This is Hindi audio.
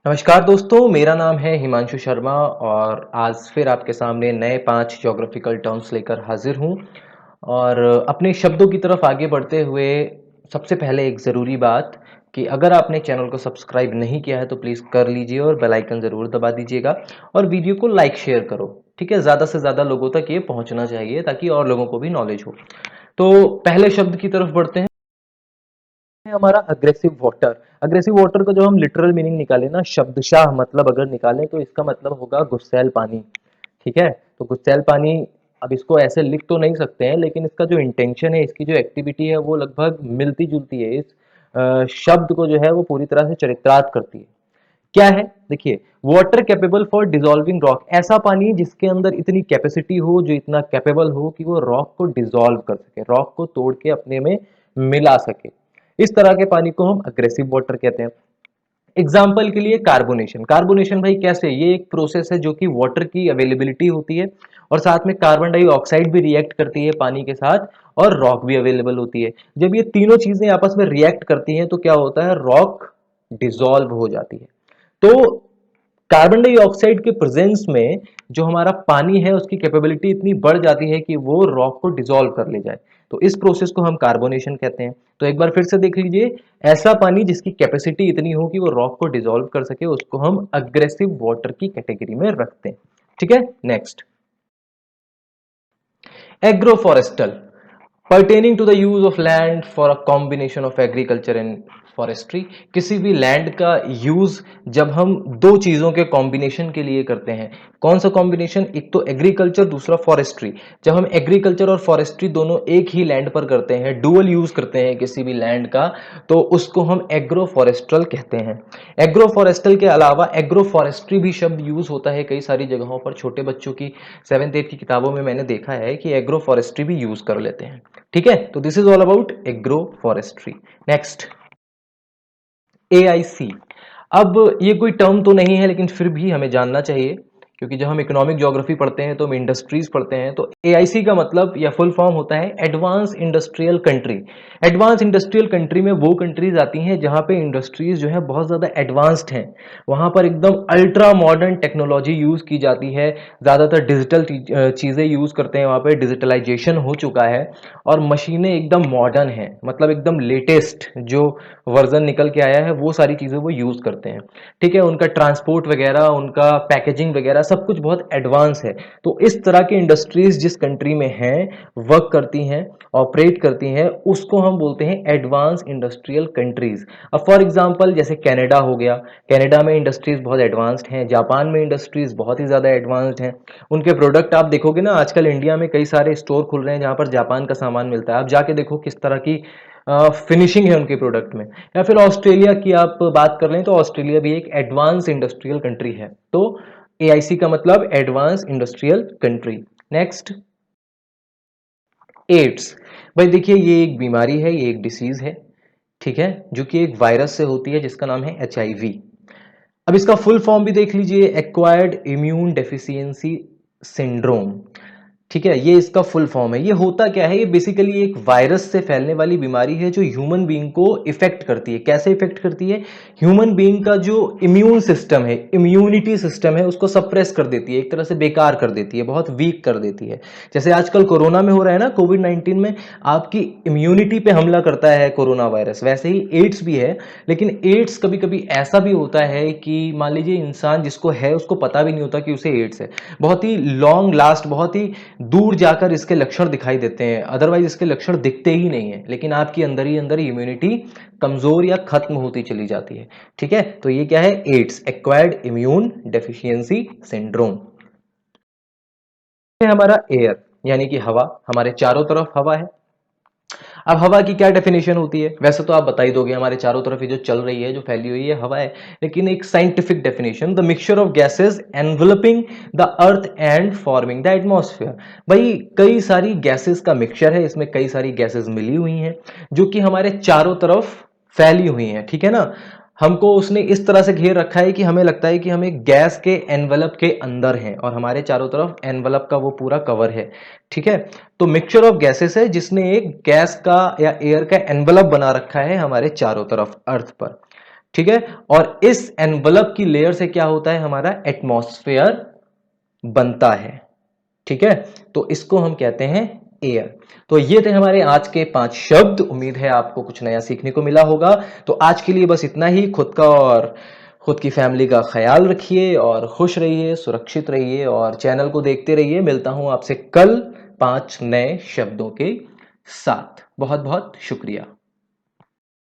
नमस्कार दोस्तों, मेरा नाम है हिमांशु शर्मा और आज फिर आपके सामने नए 5 ज्योग्राफिकल टर्म्स लेकर हाजिर हूँ। और अपने शब्दों की तरफ आगे बढ़ते हुए सबसे पहले एक ज़रूरी बात कि अगर आपने चैनल को सब्सक्राइब नहीं किया है तो प्लीज़ कर लीजिए और बेल आइकन ज़रूर दबा दीजिएगा और वीडियो को लाइक शेयर करो। ठीक है, ज़्यादा से ज़्यादा लोगों तक ये पहुँचना चाहिए ताकि और लोगों को भी नॉलेज हो। तो पहले शब्द की तरफ बढ़ते हैं। हमारा अग्रेसिव वाटर। अग्रेसिव वाटर का जो हम लिटरल मीनिंग निकालें ना, शब्दशाह मतलब अगर निकालें तो इसका मतलब होगा गुस्सैल पानी। ठीक है, तो गुस्सैल पानी, अब इसको ऐसे लिख तो नहीं सकते हैं लेकिन इसका जो इंटेंशन है, इसकी जो एक्टिविटी है वो लगभग मिलती जुलती है। इस शब्द को जो है वो पूरी तरह से चरित्रार्थ करती है। क्या है, देखिए, water capable for dissolving rock, ऐसा पानी जिसके अंदर इतनी कैपेसिटी हो, जो इतना कैपेबल हो कि वो रॉक को डिसॉल्व कर सके, रॉक को तोड़ के अपने में मिला सके। इस तरह के पानी को हम अग्रेसिव वाटर कहते हैं। एग्जाम्पल के लिए कार्बोनेशन। कार्बोनेशन भाई कैसे, ये एक प्रोसेस है जो कि वाटर की अवेलेबिलिटी होती है और साथ में कार्बन डाइऑक्साइड भी रिएक्ट करती है पानी के साथ और रॉक भी अवेलेबल होती है। जब ये तीनों चीजें आपस में रिएक्ट करती हैं तो क्या होता है, रॉक डिसॉल्व हो जाती है। तो कार्बन डाइऑक्साइड के प्रेजेंस में जो हमारा पानी है उसकी कैपेबिलिटी इतनी बढ़ जाती है कि वो रॉक को डिसॉल्व कर ले जाए। तो इस प्रोसेस को हम कार्बोनेशन कहते हैं। तो एक बार फिर से देख लीजिए, ऐसा पानी जिसकी कैपेसिटी इतनी हो कि वो रॉक को डिसॉल्व कर सके उसको हम अग्रेसिव वाटर की कैटेगरी में रखते हैं। ठीक है, next, एग्रोफॉरेस्टल, pertaining to the use of land for a combination of agriculture and forestry। किसी भी लैंड का यूज जब हम दो चीजों के कॉम्बिनेशन के लिए करते हैं। कौन सा कॉम्बिनेशन, एक तो एग्रीकल्चर, दूसरा फॉरेस्ट्री। जब हम एग्रीकल्चर और फॉरेस्ट्री दोनों एक ही लैंड पर करते हैं, डुअल यूज करते हैं किसी भी लैंड का, तो उसको हम एग्रो फॉरेस्ट्रल कहते हैं। एग्रो फॉरेस्ट्रल के अलावा एग्रो फॉरेस्ट्री भी शब्द यूज होता है कई सारी जगहों पर। छोटे बच्चों की 7th 8th की किताबों में मैंने देखा है कि एग्रो फॉरेस्ट्री भी यूज कर लेते हैं। ठीक है, तो this is all about agro forestry. Next, AIC। अब ये कोई टर्म तो नहीं है लेकिन फिर भी हमें जानना चाहिए, क्योंकि जब हम इकोनॉमिक ज्योग्राफी पढ़ते हैं तो हम इंडस्ट्रीज पढ़ते हैं। तो AIC का मतलब या फुल फॉर्म होता है advance industrial country. Advance industrial country में वो कंट्रीज आती हैं जहां पे इंडस्ट्रीज जो है बहुत ज्यादा एडवांस्ड हैं। वहां पर एकदम अल्ट्रा मॉडर्न टेक्नोलॉजी यूज की जाती है। ज्यादातर डिजिटल चीजें यूज करते हैं, वहां पे डिजिटलाइजेशन हो चुका है और मशीनें एकदम मॉडर्न हैं, मतलब एकदम लेटेस्ट जो वर्जन निकल के आया है वो सारी चीजें वो यूज करते हैं। ठीक है, उनका ट्रांसपोर्ट वगैरह, उनका पैकेजिंग वगैरह सब कुछ बहुत एडवांस है। तो इस तरह की इंडस्ट्रीज जिस कंट्री में हैं, वर्क करती हैं, ऑपरेट करती हैं, उसको हम बोलते हैं एडवांस इंडस्ट्रियल कंट्रीज। अब फॉर एग्जांपल जैसे कनाडा हो गया, कनाडा में इंडस्ट्रीज बहुत एडवांस्ड हैं, जापान में इंडस्ट्रीज बहुत ही ज्यादा एडवांस्ड हैं। उनके प्रोडक्ट आप देखोगे ना, आजकल इंडिया में कई सारे स्टोर खुल रहे हैं जहां पर जापान का सामान मिलता है। आप जाके देखो किस तरह की फिनिशिंग है उनके प्रोडक्ट में। या फिर ऑस्ट्रेलिया की आप बात कर लें तो ऑस्ट्रेलिया भी एक एडवांस इंडस्ट्रियल कंट्री है। तो AIC का मतलब advance industrial country. Next, AIDS. भाई देखिए, ये एक बीमारी है, ये एक डिसीज है। ठीक है, जो कि एक वायरस से होती है जिसका नाम है HIV। अब इसका फुल फॉर्म भी देख लीजिए, एक्वायर्ड इम्यून डेफिशिएंसी सिंड्रोम। ठीक है, ये इसका फुल फॉर्म है। ये होता क्या है, ये बेसिकली एक वायरस से फैलने वाली बीमारी है जो ह्यूमन बीइंग को इफेक्ट करती है। कैसे इफेक्ट करती है, ह्यूमन बीइंग का जो इम्यून सिस्टम है, इम्यूनिटी सिस्टम है, उसको सप्रेस कर देती है, एक तरह से बेकार कर देती है, बहुत वीक कर देती है। जैसे आजकल कोरोना में हो रहा है ना, कोविड-19 में आपकी इम्यूनिटी पे हमला करता है कोरोना वायरस, वैसे ही एड्स भी है। लेकिन एड्स कभी कभी ऐसा भी होता है कि मान लीजिए इंसान जिसको है उसको पता भी नहीं होता कि उसे एड्स है। बहुत ही लॉन्ग लास्ट, बहुत ही दूर जाकर इसके लक्षण दिखाई देते हैं, अदरवाइज इसके लक्षण दिखते ही नहीं है, लेकिन आपकी अंदर ही अंदर इम्यूनिटी कमजोर या खत्म होती चली जाती है। ठीक है, तो ये क्या है, AIDS, acquired immune deficiency syndrome. है हमारा एयर, यानी कि हवा। हमारे चारों तरफ हवा है। अब हवा की क्या डेफिनेशन होती है, वैसे तो आप बता ही दोगे, हमारे चारों तरफ ये जो चल रही है, जो फैली हुई है, हवा है। लेकिन एक scientific definition, the mixture of gases enveloping the earth and forming the atmosphere. भाई कई सारी गैसेस का मिक्सचर है, इसमें कई सारी गैसेस मिली हुई हैं जो कि हमारे चारों तरफ फैली हुई हैं। ठीक है ना, हमको उसने इस तरह से घेर रखा है कि हमें लगता है कि हम एक गैस के एनवलप के अंदर हैं और हमारे चारों तरफ एनवलप का वो पूरा कवर है। ठीक है, तो मिक्सचर ऑफ गैसेस है जिसने एक गैस का या एयर का एनवलप बना रखा है हमारे चारों तरफ अर्थ पर। ठीक है? और इस एनवलप की लेयर से क्या होता है, हमारा एटमॉस्फेयर बनता है। ठीक है? तो इसको हम कहते हैं एयर। तो ये थे हमारे आज के 5 शब्द। उम्मीद है आपको कुछ नया सीखने को मिला होगा। तो आज के लिए बस इतना ही। खुद का और खुद की फैमिली का ख्याल रखिए और खुश रहिए, सुरक्षित रहिए और चैनल को देखते रहिए। मिलता हूं आपसे कल 5 नए शब्दों के साथ। बहुत-बहुत शुक्रिया।